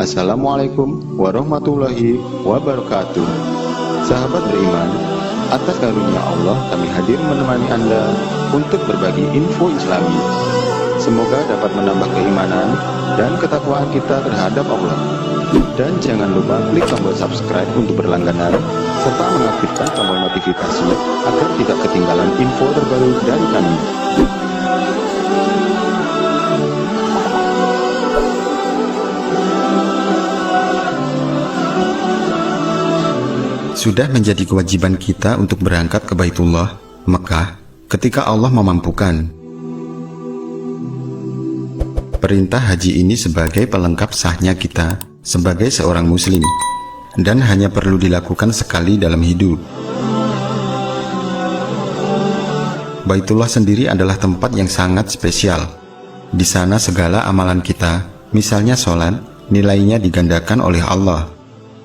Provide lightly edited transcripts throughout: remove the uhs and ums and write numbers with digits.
Assalamualaikum warahmatullahi wabarakatuh. Sahabat beriman, atas karunia Allah kami hadir menemani Anda untuk berbagi info Islami. Semoga dapat menambah keimanan dan ketakwaan kita terhadap Allah. Dan jangan lupa klik tombol subscribe untuk berlangganan serta mengaktifkan tombol notifikasi agar tidak ketinggalan info terbaru dari kami. Sudah menjadi kewajiban kita untuk berangkat ke Baitullah, Mekah, ketika Allah memampukan. Perintah haji ini sebagai pelengkap sahnya kita sebagai seorang muslim, dan hanya perlu dilakukan sekali dalam hidup. Baitullah sendiri adalah tempat yang sangat spesial. Di sana segala amalan kita, misalnya sholat, nilainya digandakan oleh Allah.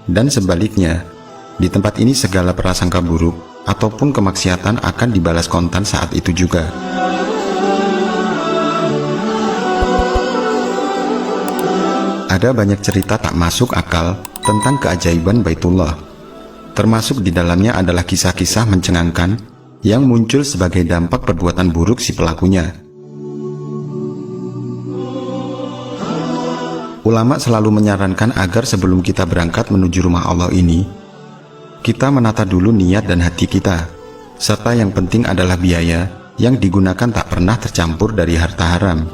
Dan sebaliknya, di tempat ini segala prasangka buruk ataupun kemaksiatan akan dibalas kontan saat itu juga. Ada banyak cerita tak masuk akal tentang keajaiban Baitullah. Termasuk di dalamnya adalah kisah-kisah mencengangkan yang muncul sebagai dampak perbuatan buruk si pelakunya. Ulama selalu menyarankan agar sebelum kita berangkat menuju rumah Allah ini, kita menata dulu niat dan hati kita, serta yang penting adalah biaya yang digunakan tak pernah tercampur dari harta haram.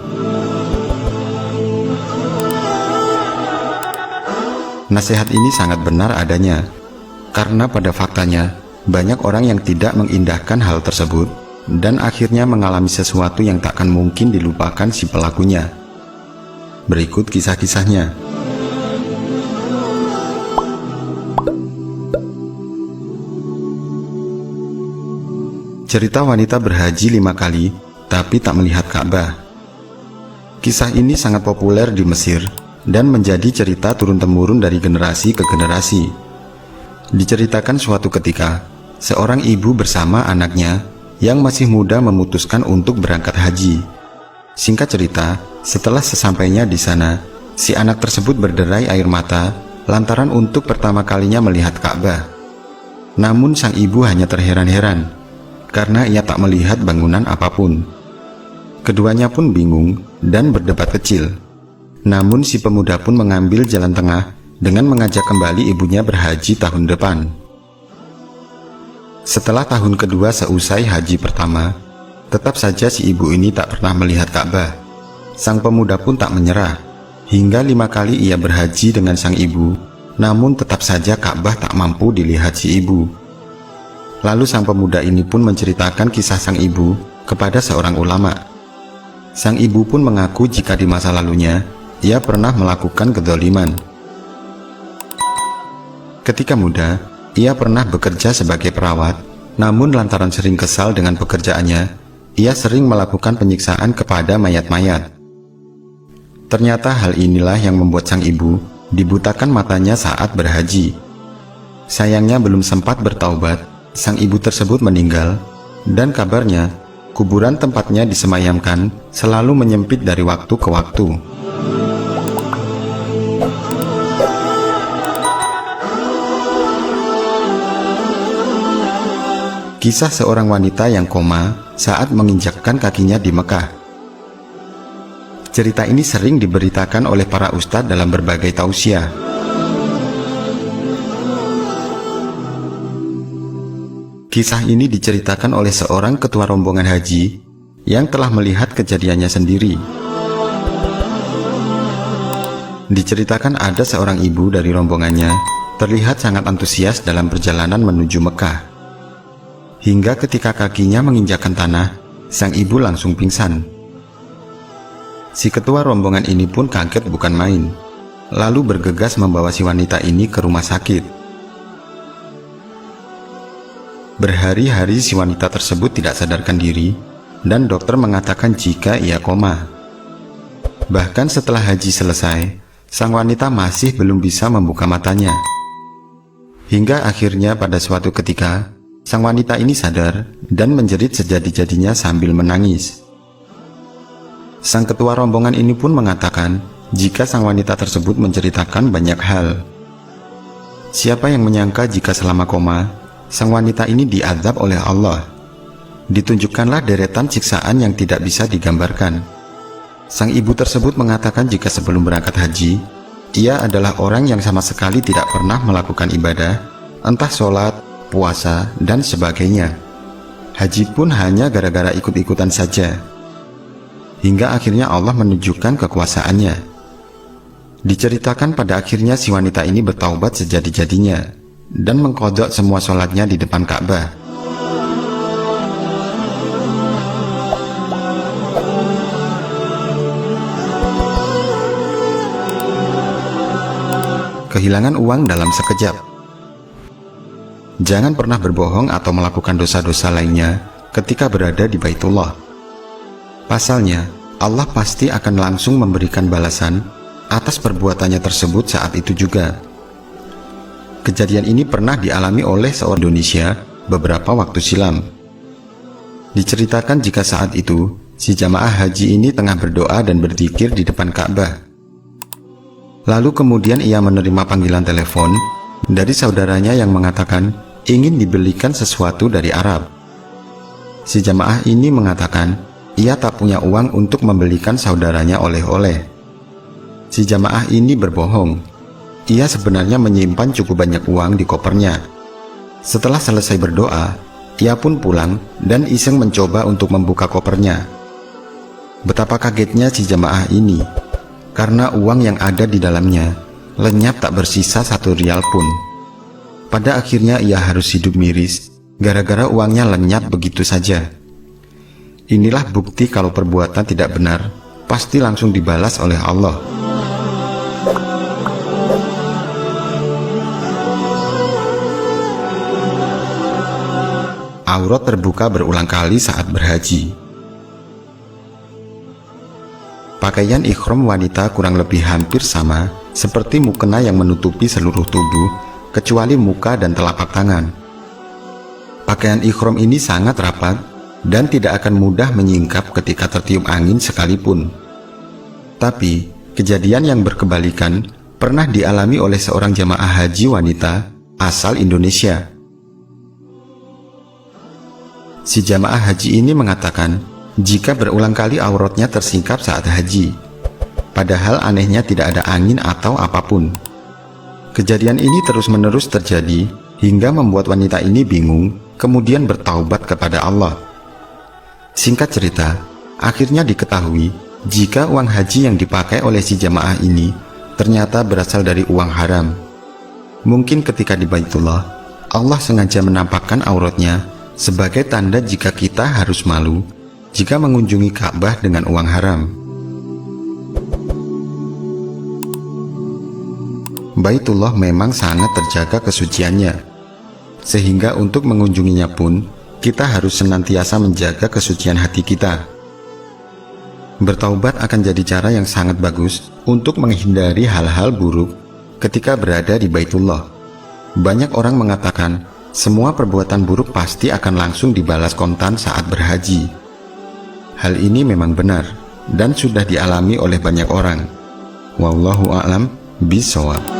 Nasihat ini sangat benar adanya, karena pada faktanya banyak orang yang tidak mengindahkan hal tersebut dan akhirnya mengalami sesuatu yang takkan mungkin dilupakan si pelakunya. Berikut kisah-kisahnya. Cerita wanita berhaji 5 kali tapi tak melihat Ka'bah. Kisah ini sangat populer di Mesir dan menjadi cerita turun-temurun dari generasi ke generasi. Diceritakan suatu ketika, seorang ibu bersama anaknya yang masih muda memutuskan untuk berangkat haji. Singkat cerita, setelah sesampainya di sana, si anak tersebut berderai air mata lantaran untuk pertama kalinya melihat Ka'bah. Namun sang ibu hanya terheran-heran karena ia tak melihat bangunan apapun. Keduanya pun bingung dan berdebat kecil. Namun si pemuda pun mengambil jalan tengah dengan mengajak kembali ibunya berhaji tahun depan. Setelah tahun kedua seusai haji pertama, tetap saja si ibu ini tak pernah melihat Ka'bah. Sang pemuda pun tak menyerah. Hingga 5 kali ia berhaji dengan sang ibu, namun tetap saja Ka'bah tak mampu dilihat si ibu. Lalu sang pemuda ini pun menceritakan kisah sang ibu kepada seorang ulama. Sang ibu pun mengaku jika di masa lalunya ia pernah melakukan kedzaliman. Ketika muda, ia pernah bekerja sebagai perawat, namun lantaran sering kesal dengan pekerjaannya, ia sering melakukan penyiksaan kepada mayat-mayat. Ternyata hal inilah yang membuat sang ibu dibutakan matanya saat berhaji. Sayangnya belum sempat bertaubat, sang ibu tersebut meninggal, dan kabarnya kuburan tempatnya disemayamkan selalu menyempit dari waktu ke waktu. Kisah seorang wanita yang koma saat menginjakkan kakinya di Mekah. Cerita ini sering diberitakan oleh para ustadz dalam berbagai tausiah. Kisah ini diceritakan oleh seorang ketua rombongan haji yang telah melihat kejadiannya sendiri. Diceritakan ada seorang ibu dari rombongannya terlihat sangat antusias dalam perjalanan menuju Mekah. Hingga ketika kakinya menginjakkan tanah, sang ibu langsung pingsan. Si ketua rombongan ini pun kaget bukan main, lalu bergegas membawa si wanita ini ke rumah sakit. Berhari-hari si wanita tersebut tidak sadarkan diri, dan dokter mengatakan jika ia koma. Bahkan setelah haji selesai, sang wanita masih belum bisa membuka matanya. Hingga akhirnya pada suatu ketika, sang wanita ini sadar dan menjerit sejadi-jadinya sambil menangis. Sang ketua rombongan ini pun mengatakan jika sang wanita tersebut menceritakan banyak hal. Siapa yang menyangka jika selama koma, sang wanita ini diazab oleh Allah. Ditunjukkanlah deretan siksaan yang tidak bisa digambarkan. Sang ibu tersebut mengatakan jika sebelum berangkat haji, ia adalah orang yang sama sekali tidak pernah melakukan ibadah, entah sholat, puasa, dan sebagainya. Haji pun hanya gara-gara ikut-ikutan saja. Hingga akhirnya Allah menunjukkan kekuasaannya. Diceritakan pada akhirnya si wanita ini bertaubat sejadi-jadinya dan mengqadha semua sholatnya di depan Ka'bah. Kehilangan uang dalam sekejap. Jangan pernah berbohong atau melakukan dosa-dosa lainnya ketika berada di Baitullah. Pasalnya, Allah pasti akan langsung memberikan balasan atas perbuatannya tersebut saat itu juga. Kejadian ini pernah dialami oleh seorang Indonesia beberapa waktu silam. Diceritakan jika saat itu si jamaah haji ini tengah berdoa dan berzikir di depan Ka'bah. Lalu kemudian ia menerima panggilan telepon dari saudaranya yang mengatakan ingin dibelikan sesuatu dari Arab. Si jamaah ini mengatakan ia tak punya uang untuk membelikan saudaranya oleh-oleh. Si jamaah ini berbohong. Ia sebenarnya menyimpan cukup banyak uang di kopernya. Setelah selesai berdoa, ia pun pulang dan iseng mencoba untuk membuka kopernya. Betapa kagetnya si jamaah ini, karena uang yang ada di dalamnya lenyap tak bersisa 1 rial pun. Pada akhirnya ia harus hidup miris, gara-gara uangnya lenyap begitu saja. Inilah bukti kalau perbuatan tidak benar, pasti langsung dibalas oleh Allah. Aurat terbuka berulang kali saat berhaji. Pakaian ikhram wanita kurang lebih hampir sama seperti mukena yang menutupi seluruh tubuh kecuali muka dan telapak tangan. Pakaian ikhram ini sangat rapat dan tidak akan mudah menyingkap ketika tertiup angin sekalipun. Tapi kejadian yang berkebalikan pernah dialami oleh seorang jamaah haji wanita asal Indonesia. Si jamaah haji ini mengatakan jika berulang kali auratnya tersingkap saat haji, padahal anehnya tidak ada angin atau apapun. Kejadian ini terus-menerus terjadi hingga membuat wanita ini bingung, kemudian bertaubat kepada Allah. Singkat cerita, akhirnya diketahui jika uang haji yang dipakai oleh si jamaah ini ternyata berasal dari uang haram. Mungkin ketika di Baitullah, Allah sengaja menampakkan auratnya sebagai tanda jika kita harus malu jika mengunjungi Ka'bah dengan uang haram. Baitullah memang sangat terjaga kesuciannya, sehingga untuk mengunjunginya pun kita harus senantiasa menjaga kesucian hati kita. Bertaubat akan jadi cara yang sangat bagus untuk menghindari hal-hal buruk ketika berada di Baitullah. Banyak orang mengatakan semua perbuatan buruk pasti akan langsung dibalas kontan saat berhaji. Hal ini memang benar dan sudah dialami oleh banyak orang. Wallahu a'lam bishawab.